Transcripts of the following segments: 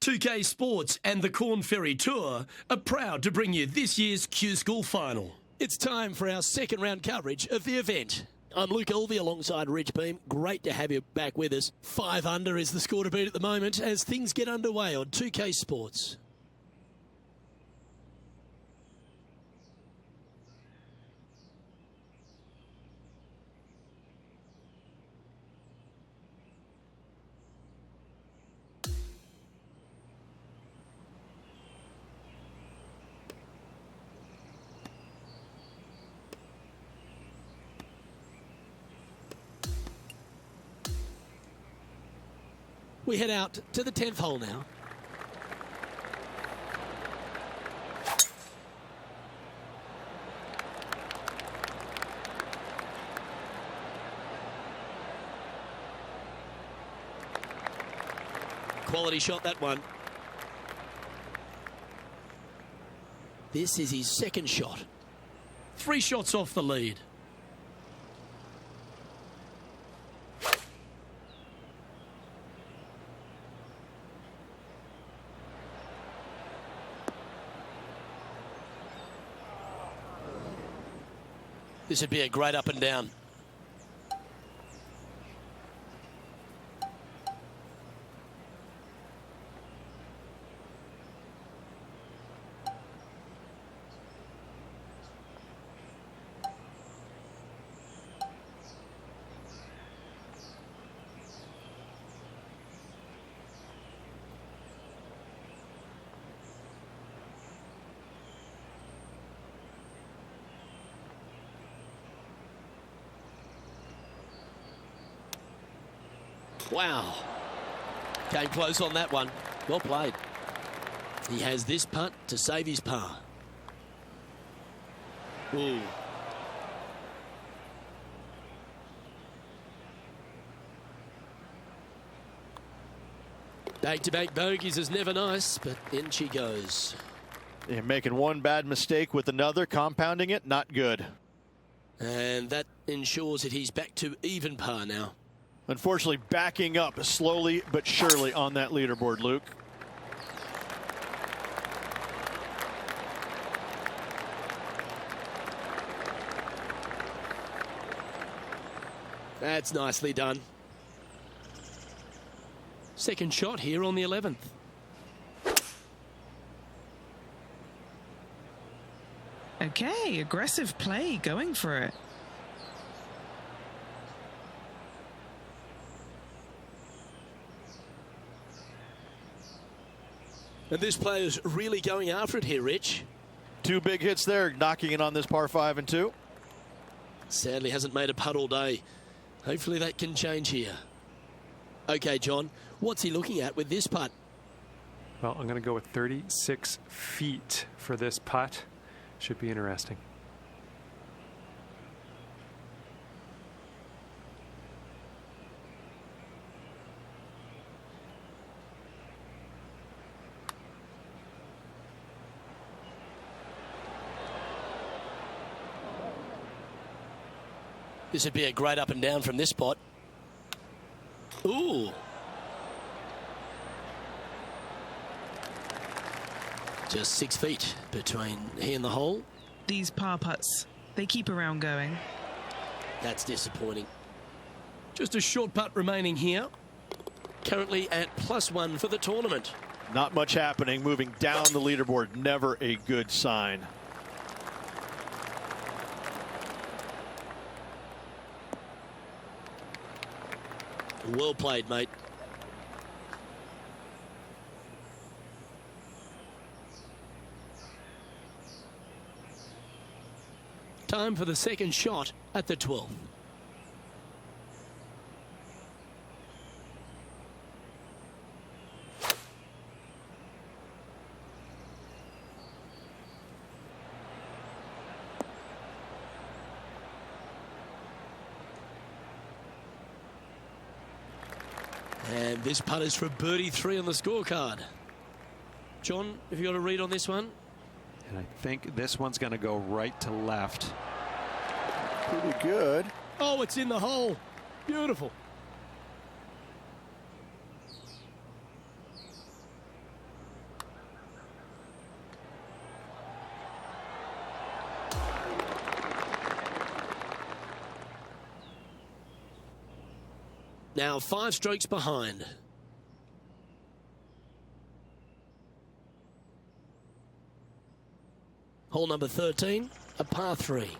2K Sports and the Corn Ferry Tour are proud to bring you this year's Q School Final. It's time for our second round coverage of the event. I'm Luke Elvey alongside Rich Beam. Great to have you back with us. 5 under is the score to beat at the moment as things get underway on 2K Sports. We head out to the 10th hole now. Quality shot, that one. This is his second shot. 3 shots off the lead. This would be a great up and down. Wow. Came close on that one. Well played. He has this putt to save his par. Ooh. Back-to-back bogeys is never nice, but in she goes. You're making one bad mistake with another, compounding it, not good. And that ensures that he's back to even par now. Unfortunately, backing up slowly but surely on that leaderboard, Luke. That's nicely done. Second shot here on the 11th. Okay, aggressive play, going for it. And this player's really going after it here, Rich. 2 big hits there, knocking it on this par 5 and 2. Sadly hasn't made a putt all day. Hopefully that can change here. Okay, John, what's he looking at with this putt? Well, I'm going to go with 36 feet for this putt. Should be interesting. This would be a great up and down from this spot. Ooh. Just 6 feet between he and the hole. These par putts, they keep around going. That's disappointing. Just a short putt remaining here. Currently at +1 for the tournament. Not much happening, moving down the leaderboard, never a good sign. Well played, mate. Time for the second shot at the 12th. And this putt is for birdie 3 on the scorecard. John, have you got a read on this one? And I think this one's going to go right to left. Pretty good. Oh, it's in the hole. Beautiful. Now 5 strokes behind. Hole number 13, a par 3.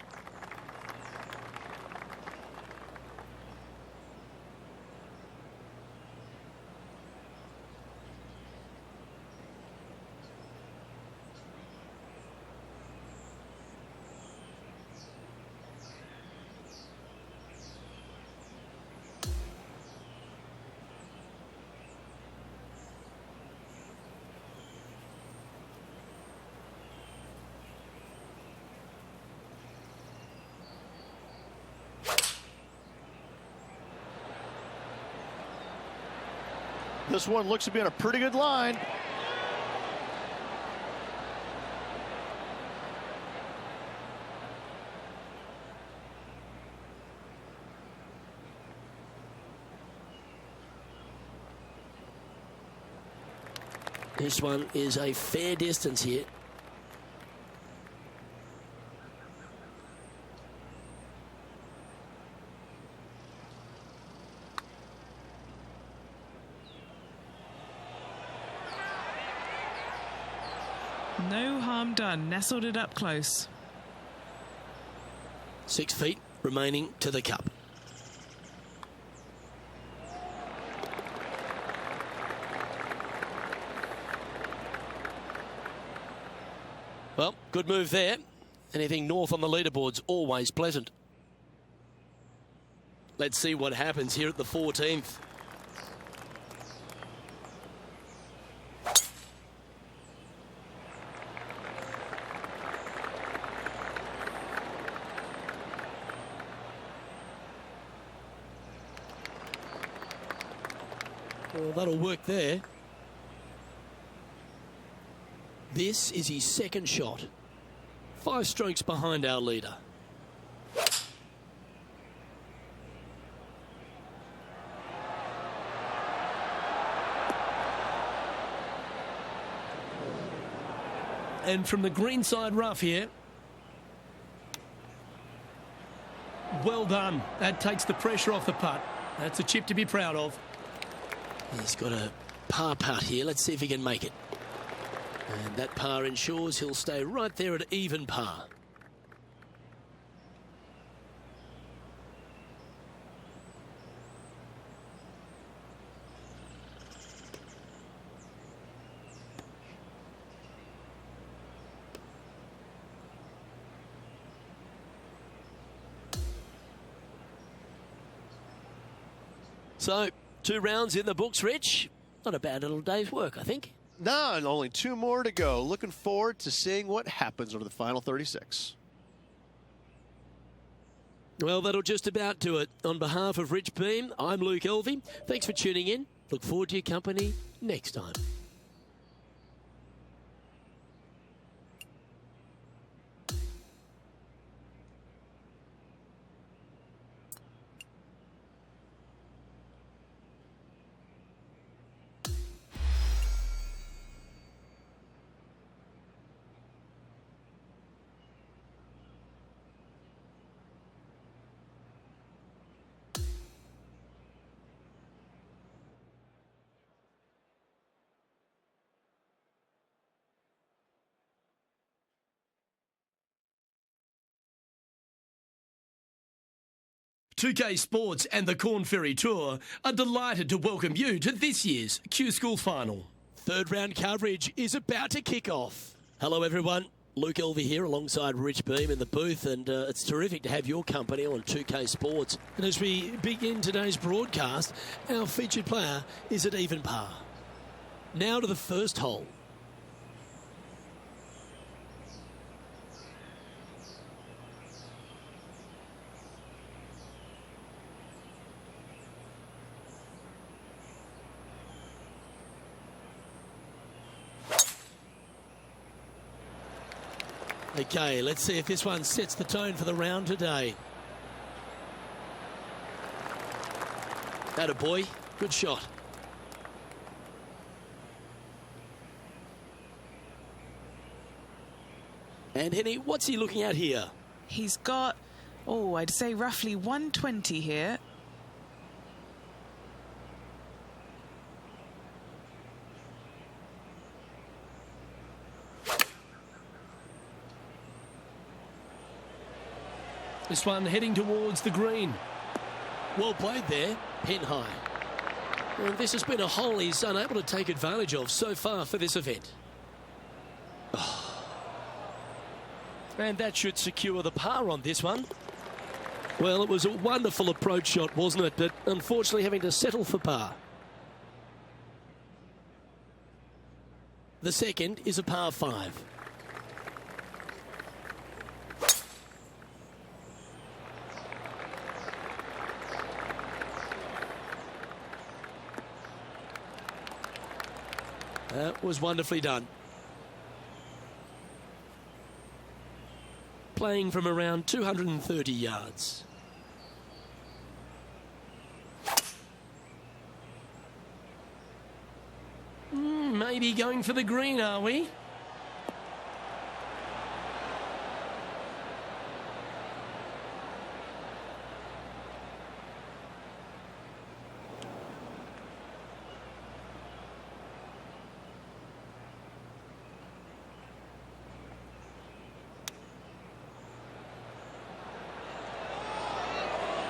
This one looks to be on a pretty good line. This one is a fair distance here. No harm done. Nestled it up close. 6 feet remaining to the cup. Well, good move there. Anything north on the leaderboard's always pleasant. Let's see what happens here at the 14th. Well, that'll work there. This is his second shot. 5 strokes behind our leader. And from the greenside rough here. Well done. That takes the pressure off the putt. That's a chip to be proud of. He's got a par putt here. Let's see if he can make it. And that par ensures he'll stay right there at even par. So, 2 rounds in the books, Rich. Not a bad little day's work, I think. No, and only 2 more to go. Looking forward to seeing what happens over the final 36. Well, that'll just about do it. On behalf of Rich Beam, I'm Luke Elvey. Thanks for tuning in. Look forward to your company next time. "2K Sports and the Corn Ferry Tour are delighted to welcome you to this year's Q School Final. 3rd round coverage is about to kick off. Hello, everyone. Luke Elvey here alongside Rich Beam in the booth, and it's terrific to have your company on 2K Sports. And as we begin today's broadcast, our featured player is at even par. Now to the first hole. Okay, let's see if this one sets the tone for the round today. Atta boy, good shot. And Henny, what's he looking at here? He's got, I'd say roughly 120 here. This one heading towards the green. Well played there, pin high. And this has been a hole he's unable to take advantage of so far for this event. And that should secure the par on this one. Well, it was a wonderful approach shot, wasn't it? But unfortunately having to settle for par. The second is a par 5. That was wonderfully done. Playing from around 230 yards. Maybe going for the green, are we?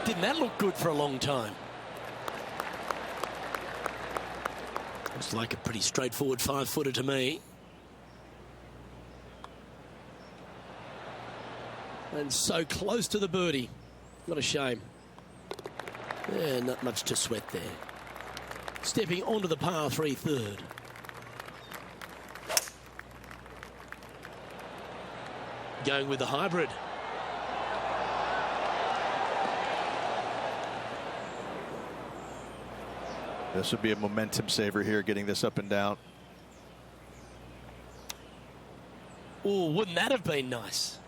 Didn't that look good for a long time? Looks like a pretty straightforward 5-footer to me. And so close to the birdie. What a shame. Yeah, not much to sweat there. Stepping onto the par 3 third. Going with the hybrid. This would be a momentum saver here, getting this up and down. Oh, wouldn't that have been nice?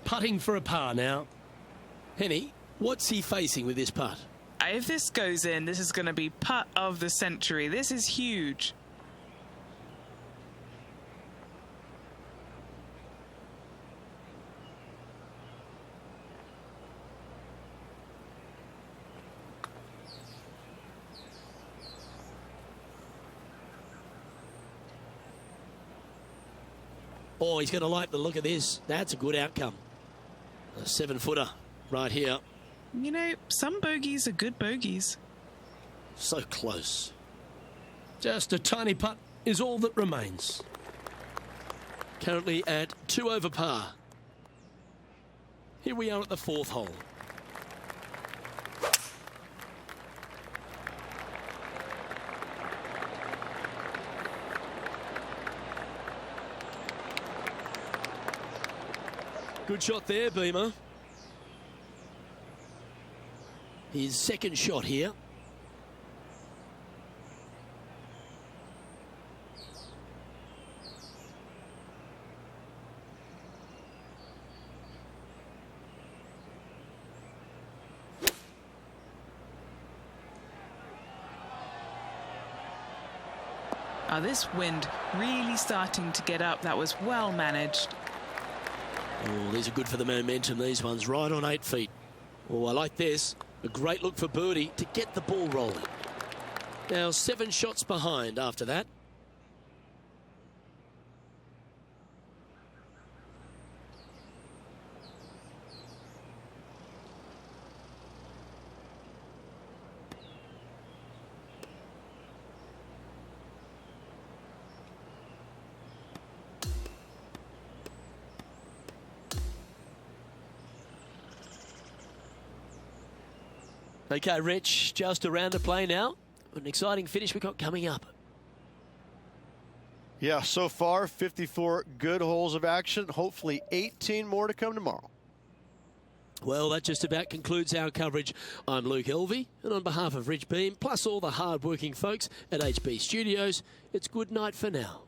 Putting for a par now. Henny, what's he facing with this putt? If this goes in, this is going to be putt of the century. This is huge. Oh, he's going to like the look of this. That's a good outcome. A 7-footer right here. You know, some bogeys are good bogeys. So close. Just a tiny putt is all that remains. Currently at 2 over par. Here we are at the 4th hole. Good shot there, Beamer. His second shot here. This wind really starting to get up. That was well managed. Oh, these are good for the momentum, these ones, right on 8 feet. Oh, I like this. A great look for birdie to get the ball rolling. Now 7 shots behind after that. Okay, Rich, just a round to play now. An exciting finish we've got coming up. Yeah, so far, 54 good holes of action. Hopefully 18 more to come tomorrow. Well, that just about concludes our coverage. I'm Luke Elvey, and on behalf of Rich Beam, plus all the hard-working folks at HB Studios, it's good night for now.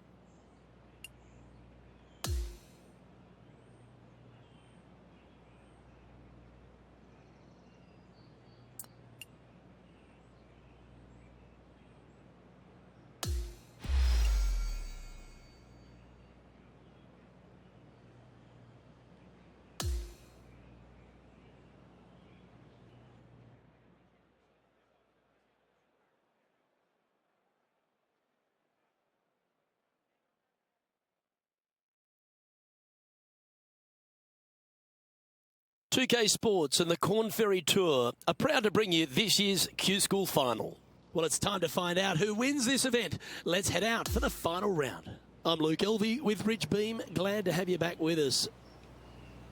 2K Sports and the Corn Ferry Tour are proud to bring you this year's Q School Final. Well, it's time to find out who wins this event. Let's head out for the final round. I'm Luke Elvey with Rich Beam. Glad to have you back with us.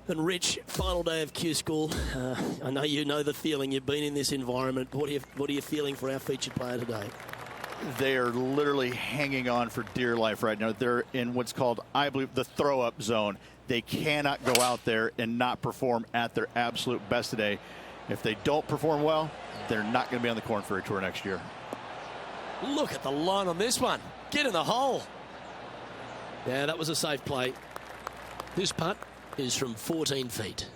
And Rich, final day of Q School. I know you know the feeling. You've been in this environment. What are you feeling for our featured player today? They are literally hanging on for dear life right now. They're in what's called, I believe, the throw-up zone. They cannot go out there and not perform at their absolute best today. If they don't perform well, they're not going to be on the Corn Ferry Tour next year. Look at the line on this one. Get in the hole. Yeah, that was a safe play. This putt is from 14 feet.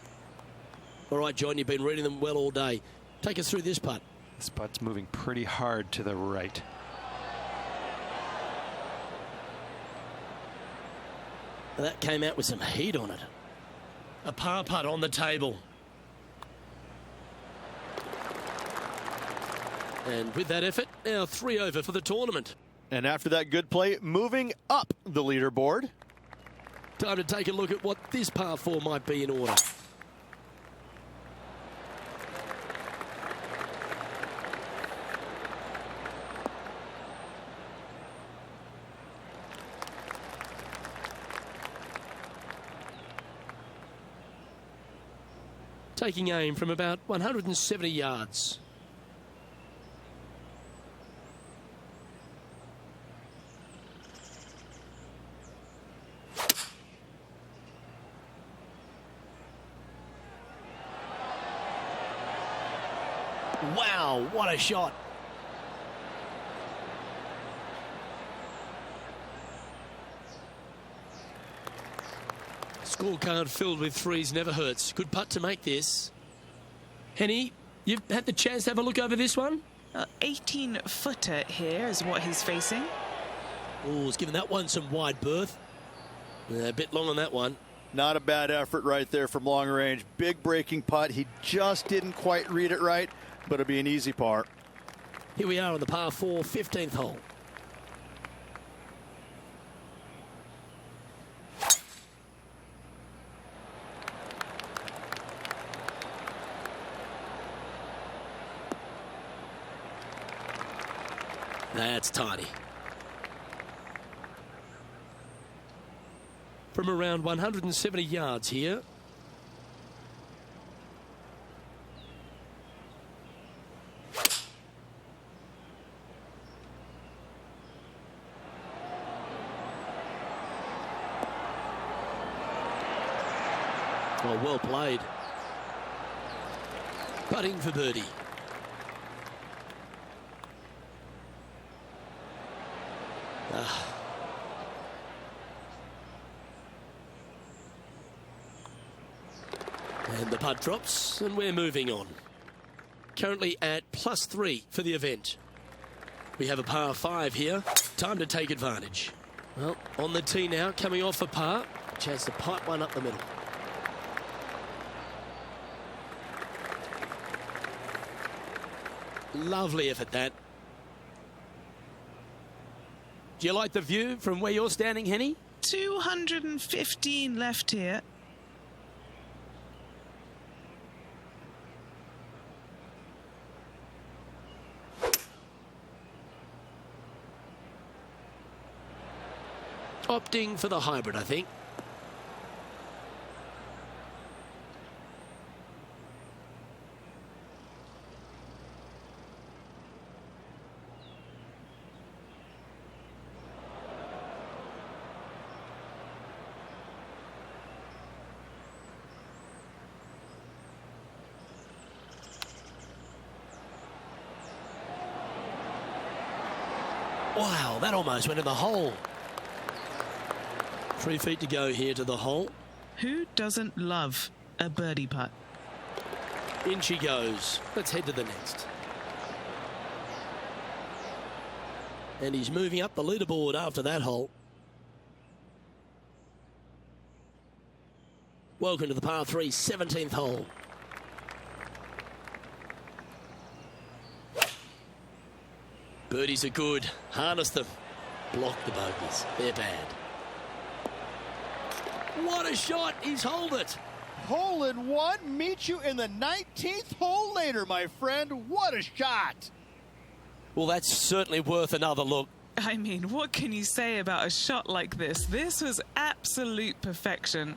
All right, John, you've been reading them well all day. Take us through this putt. This putt's moving pretty hard to the right. That came out with some heat on it. A par putt on the table. And with that effort, now 3 over for the tournament. And after that good play, moving up the leaderboard. Time to take a look at what this par 4 might be in order. Taking aim from about 170 yards. Wow, what a shot. Scorecard filled with threes never hurts. Good putt to make this. Henny, you've had the chance to have a look over this one? 18-footer here is what he's facing. Oh, he's given that one some wide berth. A bit long on that one. Not a bad effort right there from long range. Big breaking putt. He just didn't quite read it right, but it'll be an easy par. Here we are on the par 4, 15th hole. That's tidy. From around 170 yards here. Oh, well played. Putting for birdie. And the putt drops, and we're moving on. Currently at +3 for the event. We have a par 5 here. Time to take advantage. Well, on the tee now, coming off a par. Chance to pipe one up the middle. Lovely effort, that. Do you like the view from where you're standing, Henny? 215 left here. Opting for the hybrid, I think. Wow, that almost went in the hole. 3 feet to go here to the hole. Who doesn't love a birdie putt? In she goes. Let's head to the next. And he's moving up the leaderboard after that hole. Welcome to the par 3, 17th hole. Birdies are good. Harness them. Block the bogeys. They're bad. What a shot. He's holed it. hole in one. Meet you in the 19th hole later, my friend. What a shot. Well, that's certainly worth another look. I mean, what can you say about a shot like this? This was absolute perfection.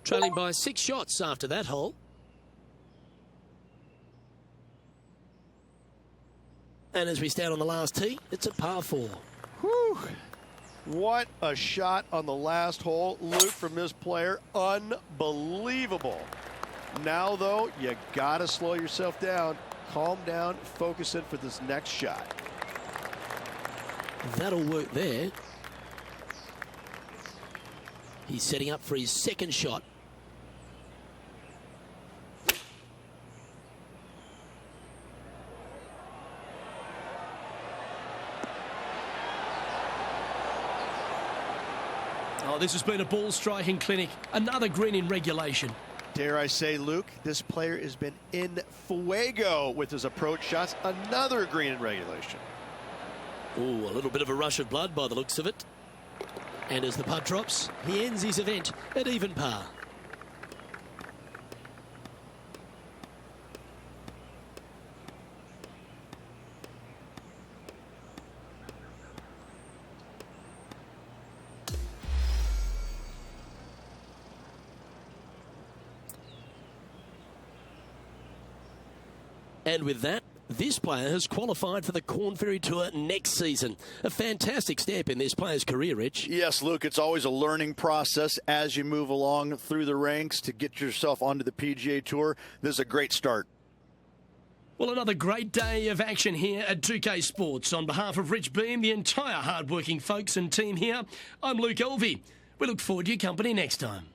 Trailing by 6 shots after that hole. And as we stand on the last tee, it's a par 4. Whew. What a shot on the last hole, Luke, from this player. Unbelievable. Now, though, you got to slow yourself down, calm down, focus in for this next shot. That'll work there. He's setting up for his second shot. Oh, this has been a ball striking clinic. Another green in regulation. Dare I say, Luke, this player has been in fuego with his approach shots. Another green in regulation. Ooh, a little bit of a rush of blood by the looks of it. And as the putt drops, he ends his event at even par. And with that, this player has qualified for the Corn Ferry Tour next season. A fantastic step in this player's career, Rich. Yes, Luke, it's always a learning process as you move along through the ranks to get yourself onto the PGA Tour. This is a great start. Well, another great day of action here at 2K Sports. On behalf of Rich Beam, the entire hard-working folks and team here, I'm Luke Elvey. We look forward to your company next time.